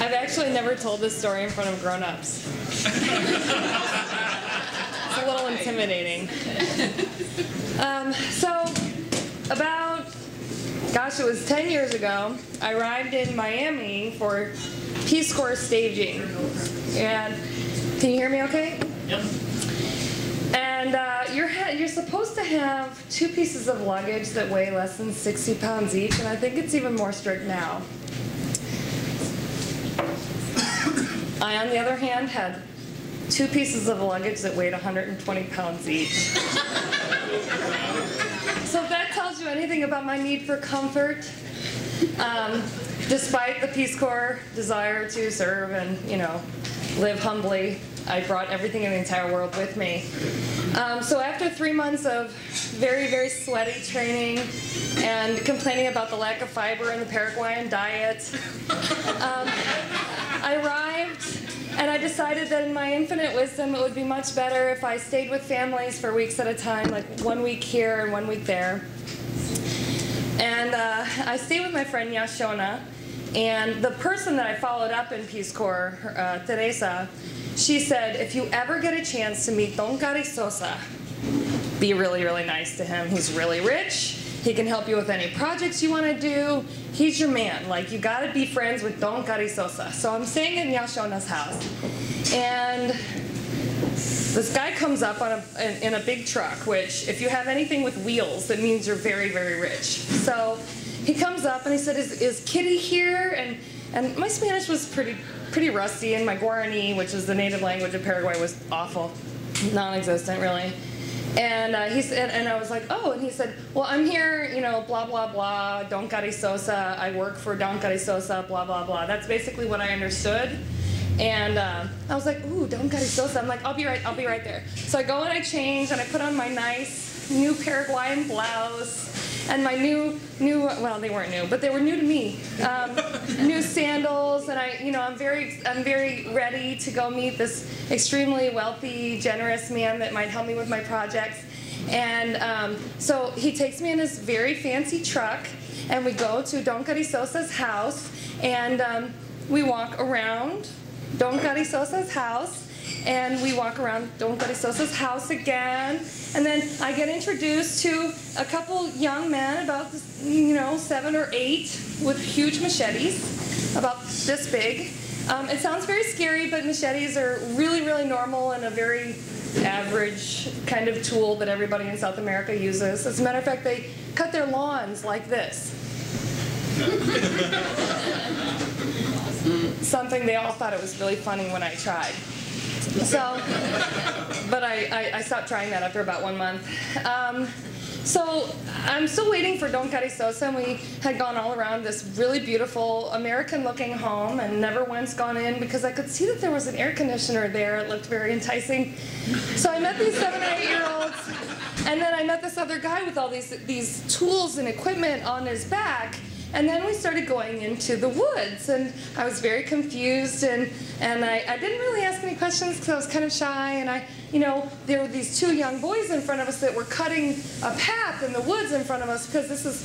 I've actually never told this story in front of grown-ups. It's a little intimidating. So about, gosh, it was 10 years ago, I arrived in Miami for Peace Corps staging. And can you hear me okay? Yep. And you're supposed to have 2 pieces of luggage that weigh less than 60 pounds each, and I think it's even more strict now. I, on the other hand, had 2 pieces of luggage that weighed 120 pounds each. So if that tells you anything about my need for comfort, despite the Peace Corps desire to serve and, you know, live humbly, I brought everything in the entire world with me. So after 3 months of very, very sweaty training and complaining about the lack of fiber in the Paraguayan diet, I arrived and I decided that in my infinite wisdom it would be much better if I stayed with families for weeks at a time, like 1 week here and 1 week there. And I stayed with my friend Yashona, and the person that I followed up in Peace Corps, Teresa, she said, if you ever get a chance to meet Don Cari Sosa, be really, really nice to him. He's really rich. He can help you with any projects you want to do. He's your man. Like, you got to be friends with Don Cari Sosa. So I'm staying in Yashona's house, and this guy comes up in a big truck, which, if you have anything with wheels, that means you're very, very rich. So he comes up and he said, is Kitty here? And my Spanish was pretty rusty, and my Guarani, which is the native language of Paraguay, was awful, non-existent really. And he said, and I was like, oh, and he said, well, I'm here, you know, blah blah blah, Don Cari Sosa. I work for Don Cari Sosa, blah blah blah. That's basically what I understood. And I was like, ooh, Don Cari Sosa. I'm like, I'll be right there. So I go and I change, and I put on my nice new Paraguayan blouse and my new, well, they weren't new, but they were new to me. New sandals, and I'm very ready to go meet this extremely wealthy, generous man that might help me with my projects. And so he takes me in his very fancy truck, and we go to Don Cari Sosa's house, and we walk around Don Cari Sosa's house, and we walk around Don Cari Sosa's house again, and then I get introduced to a couple young men, about 7 or 8, with huge machetes, about this big. It sounds very scary, but machetes are really, really normal and a very average kind of tool that everybody in South America uses. As a matter of fact, they cut their lawns like this. Something they all thought it was really funny when I tried. So, but I stopped trying that after about 1 month. So I'm still waiting for Don Cari Sosa, and we had gone all around this really beautiful American-looking home and never once gone in because I could see that there was an air conditioner there. It looked very enticing. So I met these 7 or 8-year-olds, and then I met this other guy with all these tools and equipment on his back. And then we started going into the woods, and I was very confused, and I didn't really ask any questions because I was kind of shy, and there were these 2 young boys in front of us that were cutting a path in the woods in front of us, because this is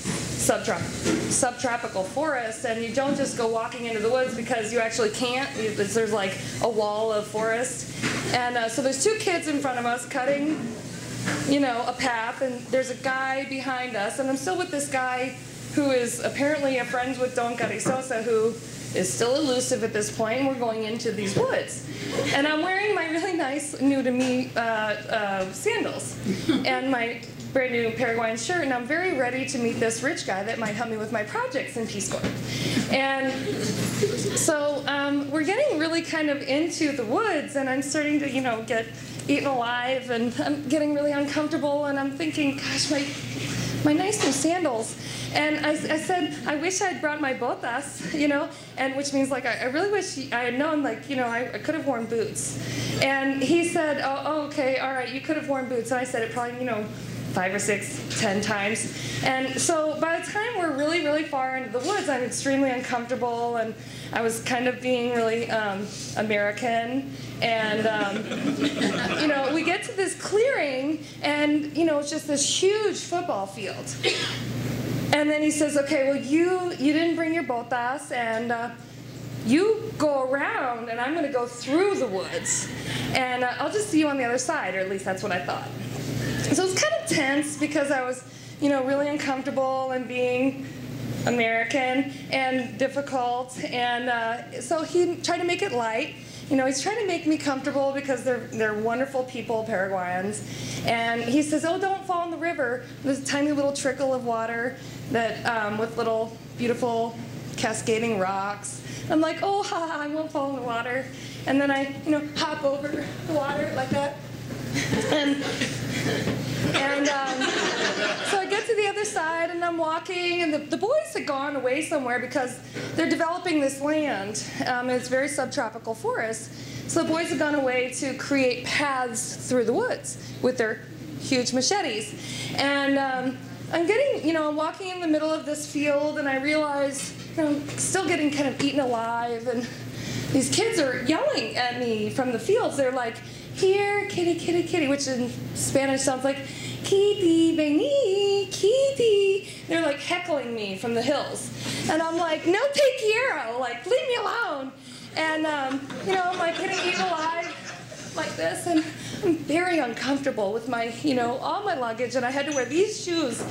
subtropical forest, and you don't just go walking into the woods because you actually can't. There's like a wall of forest. And so there's 2 kids in front of us cutting, a path, and there's a guy behind us, and I'm still with this guy who is apparently a friend with Don Cari Sosa, who is still elusive at this point, and we're going into these woods. And I'm wearing my really nice, new-to-me sandals and my brand new Paraguayan shirt, and I'm very ready to meet this rich guy that might help me with my projects in Peace Corps. And so we're getting really kind of into the woods, and I'm starting to, get eaten alive, and I'm getting really uncomfortable, and I'm thinking, gosh, my nice new sandals. And I said, I wish I'd brought my botas, and which means, like, I really wish I had known, like, I could have worn boots. And he said, oh, okay, all right, you could have worn boots. And I said it probably, 5 or 6, 10 times. And so by the time we're really, really far into the woods, I'm extremely uncomfortable, and I was kind of being really American. And, we get to this clearing, and, it's just this huge football field. And then he says, okay, well, you didn't bring your botas, and you go around and I'm going to go through the woods. And I'll just see you on the other side, or at least that's what I thought. So it was kind of tense because I was, really uncomfortable and being American and difficult. And so he tried to make it light. He's trying to make me comfortable because they're wonderful people, Paraguayans. And he says, oh, don't fall in the river. There's a tiny little trickle of water that with little beautiful cascading rocks. I'm like, oh, I won't fall in the water. And then I, hop over the water like that. And so I get to the other side, and I'm walking, and the boys had gone away somewhere because they're developing this land. It's very subtropical forest. So the boys had gone away to create paths through the woods with their huge machetes. And I'm getting, I'm walking in the middle of this field, and I realize, I'm still getting kind of eaten alive, and these kids are yelling at me from the fields. They're like, here, kitty, kitty, kitty, which in Spanish sounds like, kitty, vení, kitty. They're like heckling me from the hills. And I'm like, no te quiero, like, leave me alone. And, I'm like getting eaten alive like this, and I'm very uncomfortable with my, all my luggage, and I had to wear these shoes.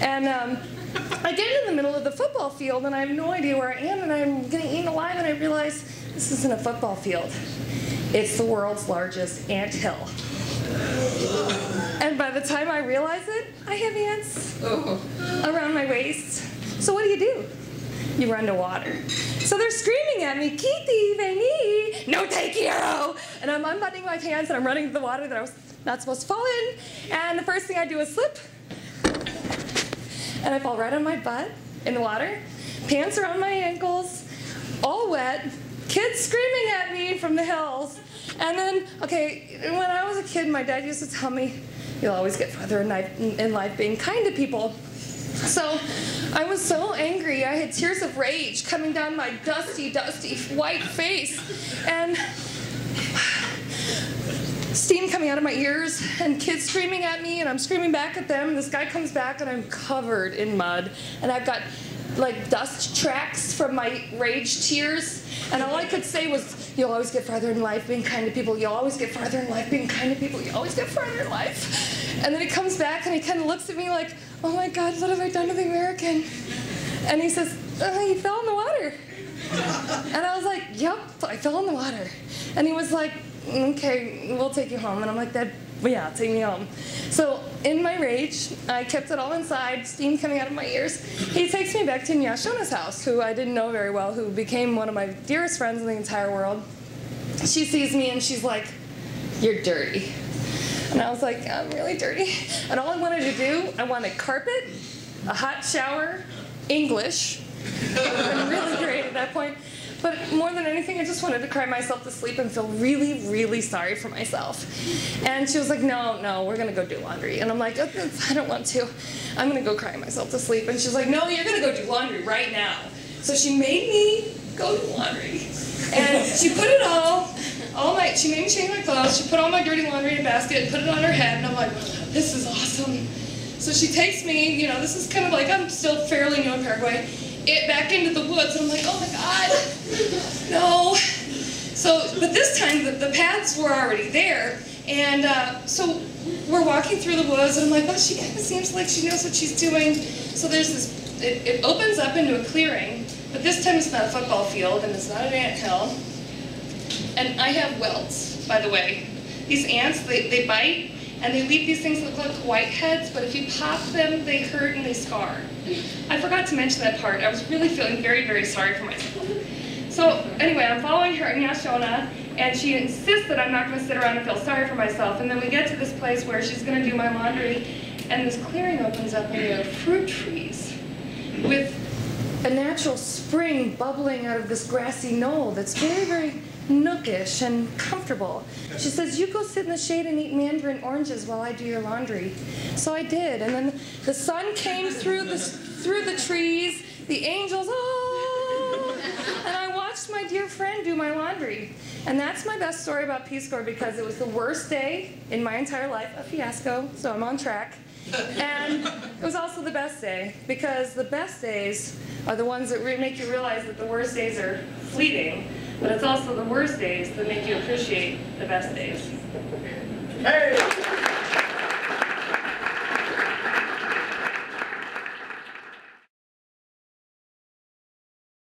And I get in the middle of the football field, and I have no idea where I am, and I'm getting eaten alive, and I realize this isn't a football field. It's the world's largest anthill. And by the time I realize it, I have ants around my waist. So what do? You run to water. So they're screaming at me, kitty, vení, no te quiero. And I'm unbuttoning my pants, and I'm running to the water that I was not supposed to fall in. And the first thing I do is slip. And I fall right on my butt in the water. Pants around my ankles, all wet. Kids screaming at me from the hills. And then, when I was a kid, my dad used to tell me, you'll always get further in life being kind to people. So I was so angry. I had tears of rage coming down my dusty, dusty white face. And steam coming out of my ears, and kids screaming at me, and I'm screaming back at them. And this guy comes back, and I'm covered in mud. And I've got like dust tracks from my rage tears. And all I could say was, you'll always get farther in life being kind to people. You'll always get farther in life being kind to people. You'll always get farther in life. And then he comes back, and he kind of looks at me like, oh my God, what have I done to the American? And he says, you fell in the water. And I was like, yep, I fell in the water. And he was like, okay, we'll take you home. And I'm like, Dad, yeah, take me home. So in my rage, I kept it all inside, steam coming out of my ears. He takes me back to Nyashona's house, who I didn't know very well, who became one of my dearest friends in the entire world. She sees me, and she's like, you're dirty. And I was like, I'm really dirty. And all I wanted to do, I wanted carpet, a hot shower, English. It would have been really great at that point. But more than anything, I just wanted to cry myself to sleep and feel really, really sorry for myself. And she was like, no, we're going to go do laundry. And I'm like, I don't want to. I'm going to go cry myself to sleep. And she's like, no, you're going to go do laundry right now. So she made me go do laundry. And she put it she made me change my clothes. She put all my dirty laundry in a basket and put it on her head. And I'm like, this is awesome. So she takes me, this is kind of like, I'm still fairly new in Paraguay, back into the woods, and I'm like, oh my God, no. So, but this time the paths were already there, and so we're walking through the woods, and I'm like, well, she kind of seems like she knows what she's doing. So there's this, it opens up into a clearing, but this time it's not a football field, and it's not an anthill. And I have welts, by the way. These ants, they bite, and they leave these things that look like whiteheads, but if you pop them, they hurt and they scar. I forgot to mention that part. I was really feeling very, very sorry for myself. So anyway, I'm following her in Nyashona, and she insists that I'm not going to sit around and feel sorry for myself. And then we get to this place where she's going to do my laundry, and this clearing opens up, and there are fruit trees with a natural spring bubbling out of this grassy knoll that's very, very nookish and comfortable. She says, you go sit in the shade and eat mandarin oranges while I do your laundry. So I did, and then the sun came through the trees, the angels, oh, and I watched my dear friend do my laundry. And that's my best story about Peace Corps, because it was the worst day in my entire life, a fiasco, so I'm on track. And it was also the best day, because the best days are the ones that make you realize that the worst days are fleeting, but it's also the worst days that make you appreciate the best days. Hey!